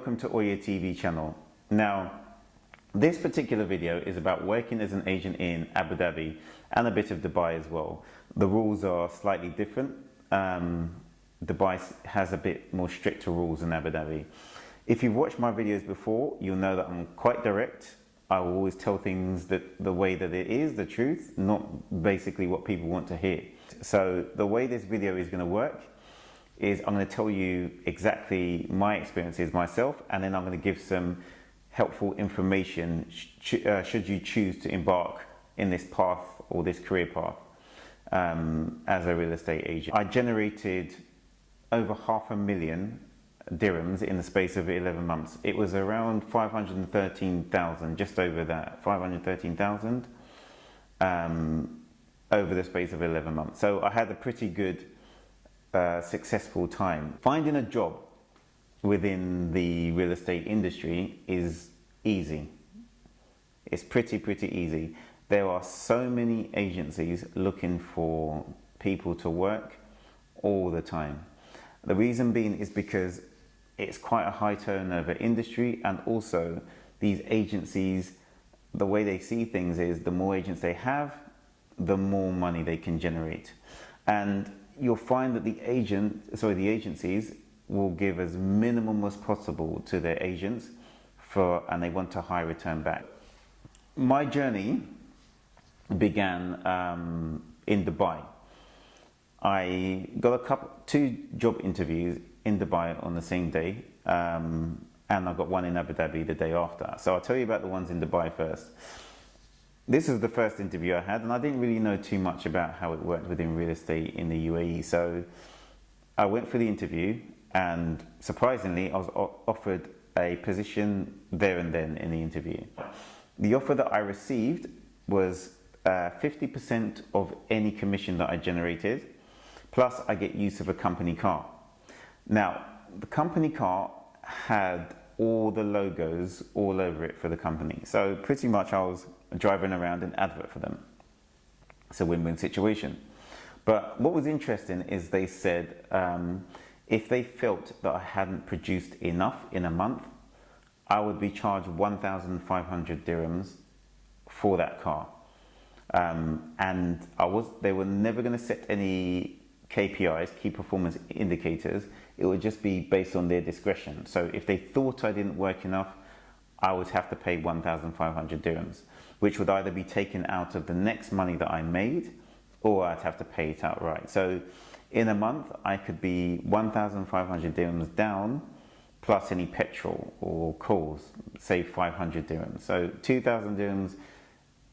welcome to Oya TV channel. Now, this particular video is about working as an agent in Abu Dhabi and a bit of Dubai as well. The rules are slightly different. Dubai has a bit more stricter rules than Abu Dhabi. If you've watched my videos before, you'll know that I'm quite direct. I will always tell things the way that it is, the truth, not basically what people want to hear. So the way this video is going to work is I'm going to tell you exactly my experiences myself, and then I'm going to give some helpful information should you choose to embark in this path or this career path as a real estate agent. I generated over 500,000 dirhams in the space of 11 months. It was around 513,000, just over that, 513,000 over the space of 11 months. So I had a pretty good successful time. Finding a job within the real estate industry is easy. It's pretty easy. There are so many agencies looking for people to work all the time. The reason being is because it's quite a high turnover industry, and also these agencies, the way they see things is the more agents they have, the more money they can generate. And you'll find that the agencies will give as minimum as possible to their agents and they want a high return back. My journey began in Dubai. I got two job interviews in Dubai on the same day, and I got one in Abu Dhabi the day after. So I'll tell you about the ones in Dubai first. This is the first interview I had, and I didn't really know too much about how it worked within real estate in the UAE. So I went for the interview, and surprisingly, I was offered a position there and then in the interview. The offer that I received was 50% of any commission that I generated, plus I get use of a company car. Now, the company car had all the logos all over it for the company. So pretty much I was driving around an advert for them. It's a win-win situation. But what was interesting is they said if they felt that I hadn't produced enough in a month, I would be charged 1,500 dirhams for that car. And they were never going to set any KPIs, key performance indicators. It would just be based on their discretion. So if they thought I didn't work enough, I would have to pay 1,500 dirhams, which would either be taken out of the next money that I made, or I'd have to pay it outright. So in a month, I could be 1,500 dirhams down, plus any petrol or calls, say 500 dirhams. So 2,000 dirhams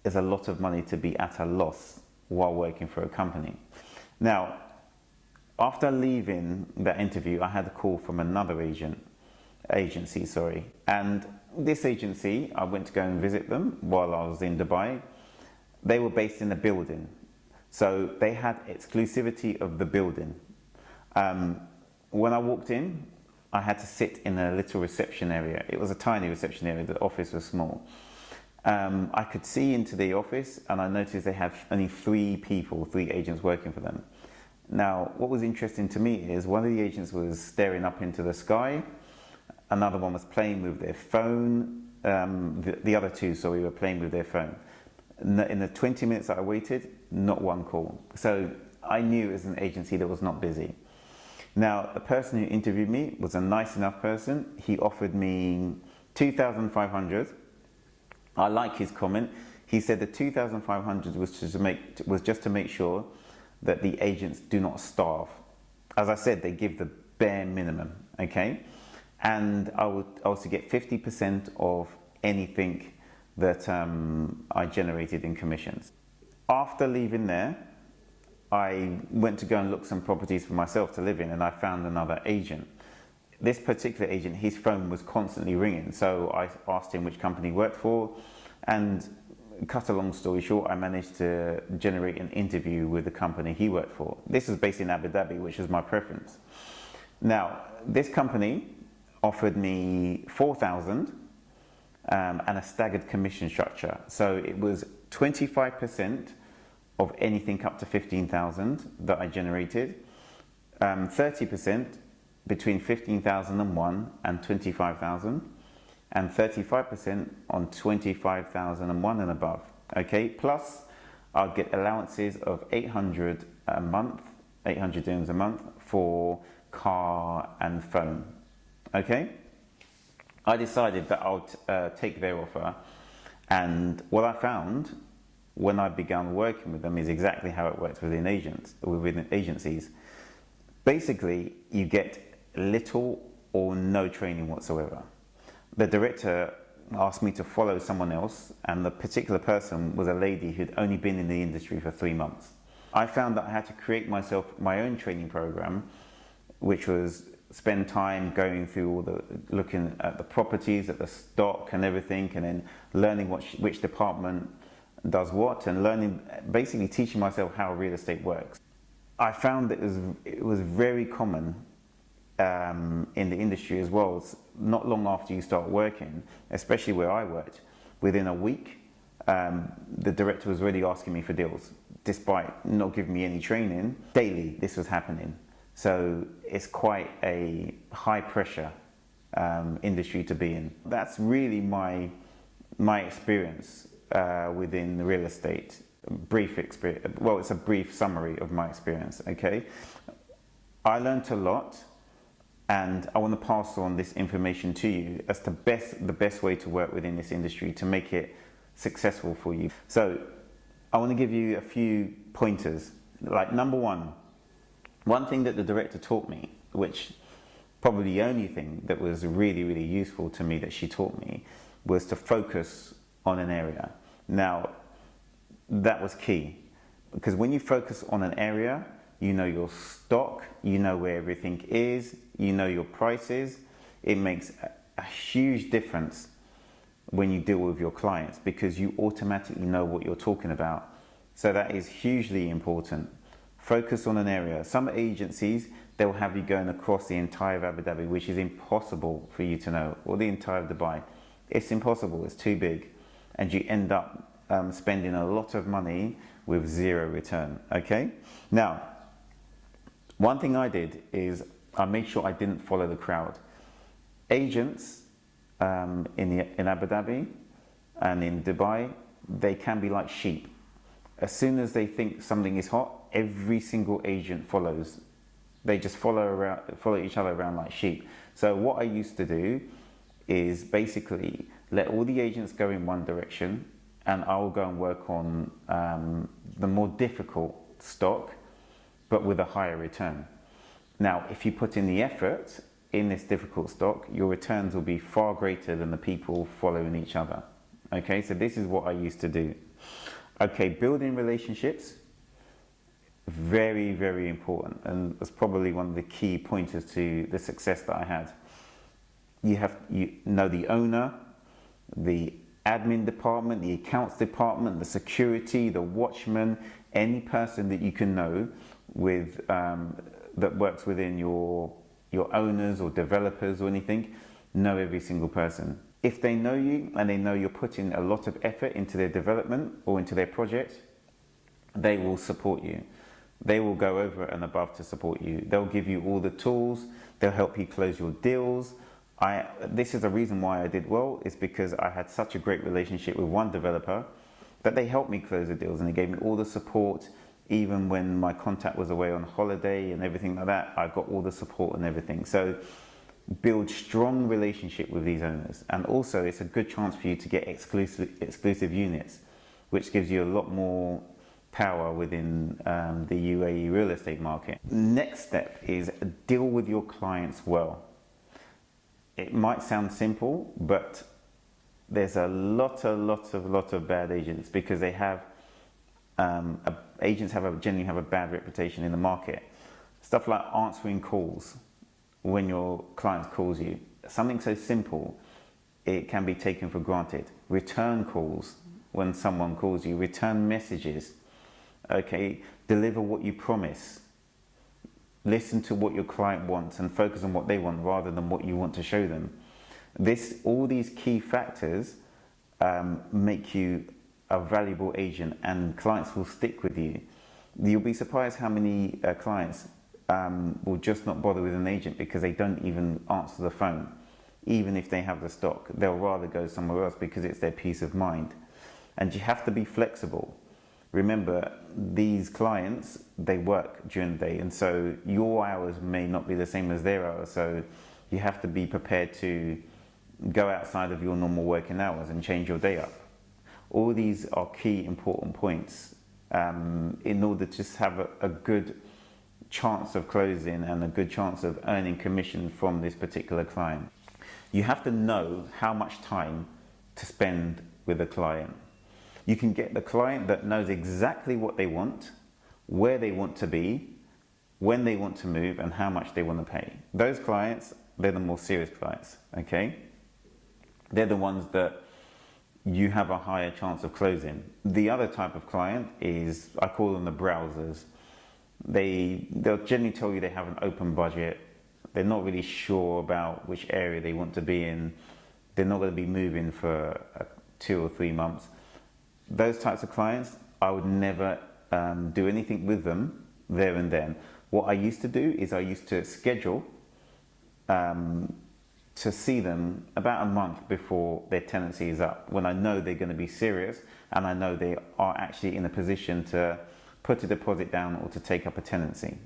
is a lot of money to be at a loss while working for a company. Now, after leaving that interview, I had a call from another agency, and this agency, I went to go and visit them while I was in Dubai. They were based in a building, so they had exclusivity of the building. When I walked in, I had to sit in a little reception area. It was a tiny reception area, the office was small. I could see into the office, and I noticed they had only three agents working for them. Now, what was interesting to me is one of the agents was staring up into the sky, another one was playing with their phone, the other two, were playing with their phone. In the 20 minutes that I waited, not one call. So I knew as an agency that was not busy. Now, the person who interviewed me was a nice enough person. He offered me 2,500. I like his comment. He said the 2,500 was just to make sure that the agents do not starve. As I said, they give the bare minimum, okay? And I would also get 50% of anything that I generated in commissions. After leaving there, I went to go and look some properties for myself to live in, and I found another agent. This particular agent, his phone was constantly ringing, so I asked him which company he worked for, and cut a long story short, I managed to generate an interview with the company he worked for. This is based in Abu Dhabi, which is my preference. Now, this company offered me 4,000 and a staggered commission structure. So it was 25% of anything up to 15,000 that I generated, 30% between 15,001 and 25,000, and 35% on 25,001 and above. Okay, plus I'll get allowances of 800 a month, 800 dirhams a month for car and phone. Okay, I decided that I'll take their offer, and what I found when I began working with them is exactly how it works within agencies. Basically, you get little or no training whatsoever. The director asked me to follow someone else, and the particular person was a lady who'd only been in the industry for 3 months. I found that I had to create myself my own training program, which was spend time going through all the, looking at the properties, at the stock and everything, and then learning which department does what, and learning, basically teaching myself how real estate works. I found that it was very common in the industry as well. Not long after you start working, especially where I worked, within a week, the director was already asking me for deals, despite not giving me any training. Daily, this was happening. So it's quite a high pressure industry to be in. That's really my experience within real estate. Brief experience. Well, it's a brief summary of my experience. Okay, I learned a lot, and I want to pass on this information to you as the best way to work within this industry to make it successful for you. So I want to give you a few pointers. Like, number one thing that the director taught me, which probably the only thing that was really useful to me that she taught me, was to focus on an area. Now, that was key, because when you focus on an area, you know your stock, you know where everything is, you know your prices. It makes a huge difference when you deal with your clients, because you automatically know what you're talking about. So that is hugely important. Focus on an area. Some agencies, they'll have you going across the entire of Abu Dhabi, which is impossible for you to know, or the entire of Dubai. It's impossible, it's too big, and you end up spending a lot of money with zero return. Okay, now one thing I did is I made sure I didn't follow the crowd. Agents in Abu Dhabi and in Dubai, they can be like sheep. As soon as they think something is hot, every single agent follows. They just follow each other around like sheep. So what I used to do is basically let all the agents go in one direction, and I will go and work on the more difficult stock, but with a higher return. Now, if you put in the effort in this difficult stock, your returns will be far greater than the people following each other. Okay, so this is what I used to do. Okay, building relationships, very important, and that's probably one of the key pointers to the success that I had. You know the owner, the admin department, the accounts department, the security, the watchman, any person that you can know with that works within your owners or developers or anything. Know every single person. If they know you and they know you're putting a lot of effort into their development or into their project, they will support you. They will go over and above to support you. They'll give you all the tools. They'll help you close your deals. This is the reason why I did well, is because I had such a great relationship with one developer that they helped me close the deals, and they gave me all the support. Even when my contact was away on holiday and everything like that, I got all the support and everything. So build strong relationship with these owners, and also it's a good chance for you to get exclusive units, which gives you a lot more power within the UAE real estate market. Next step is deal with your clients well. It might sound simple, but there's a lot of bad agents, because they have agents generally have a bad reputation in the market. Stuff like answering calls when your client calls you. Something so simple, it can be taken for granted. Return calls when someone calls you. Return messages. Okay, deliver what you promise. Listen to what your client wants and focus on what they want rather than what you want to show them. All these key factors make you a valuable agent, and clients will stick with you. You'll be surprised how many clients will just not bother with an agent because they don't even answer the phone. Even if they have the stock, they'll rather go somewhere else because it's their peace of mind. And you have to be flexible. Remember, these clients, they work during the day, and so your hours may not be the same as their hours, so you have to be prepared to go outside of your normal working hours and change your day up. All these are key important points in order to just have a good chance of closing and a good chance of earning commission from this particular client. You have to know how much time to spend with a client. You can get the client that knows exactly what they want, where they want to be, when they want to move, and how much they want to pay. Those clients, they're the more serious clients, okay? They're the ones that you have a higher chance of closing. The other type of client is, I call them the browsers. They'll generally tell you they have an open budget. They're not really sure about which area they want to be in. They're not going to be moving for 2 or 3 months. Those types of clients, I would never do anything with them there and then. What I used to do is I used to schedule to see them about a month before their tenancy is up, when I know they're going to be serious and I know they are actually in a position to put a deposit down or to take up a tenancy.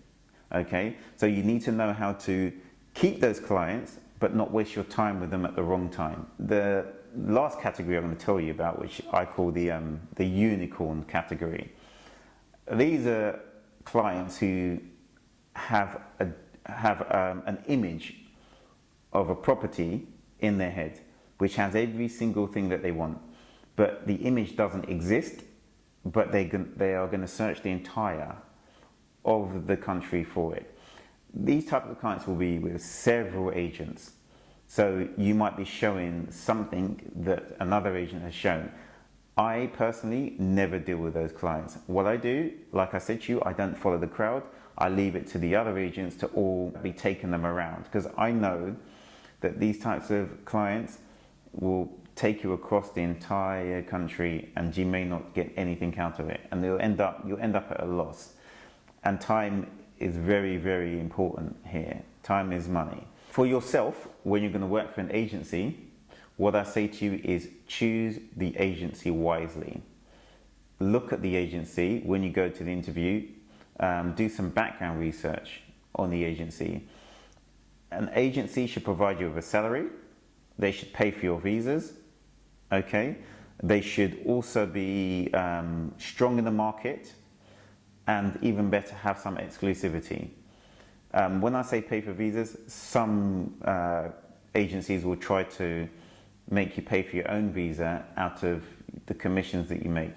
Okay, so you need to know how to keep those clients but not waste your time with them at the wrong time. The last category I'm going to tell you about, which I call the unicorn category. These are clients who have an image of a property in their head, which has every single thing that they want, but the image doesn't exist, but they are going to search the entire of the country for it. These types of clients will be with several agents. So you might be showing something that another agent has shown. I personally never deal with those clients. What I do, like I said to you, I don't follow the crowd. I leave it to the other agents to all be taking them around, because I know that these types of clients will take you across the entire country and you may not get anything out of it, and you'll end up at a loss. And time is very, very important here. Time is money. For yourself, when you're going to work for an agency, what I say to you is choose the agency wisely. Look at the agency when you go to the interview. Do some background research on the agency. An agency should provide you with a salary. They should pay for your visas. Okay. They should also be strong in the market, and even better, have some exclusivity. When I say pay for visas, some agencies will try to make you pay for your own visa out of the commissions that you make.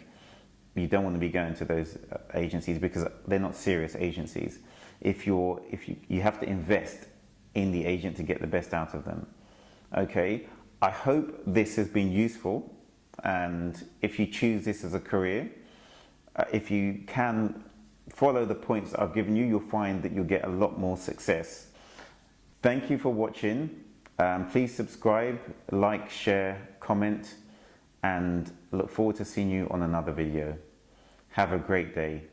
You don't want to be going to those agencies because they're not serious agencies. You have to invest in the agent to get the best out of them. Okay, I hope this has been useful, and if you choose this as a career, if you can follow the points I've given you, you'll find that you'll get a lot more success. Thank you for watching. Please subscribe, like, share, comment, and look forward to seeing you on another video. Have a great day.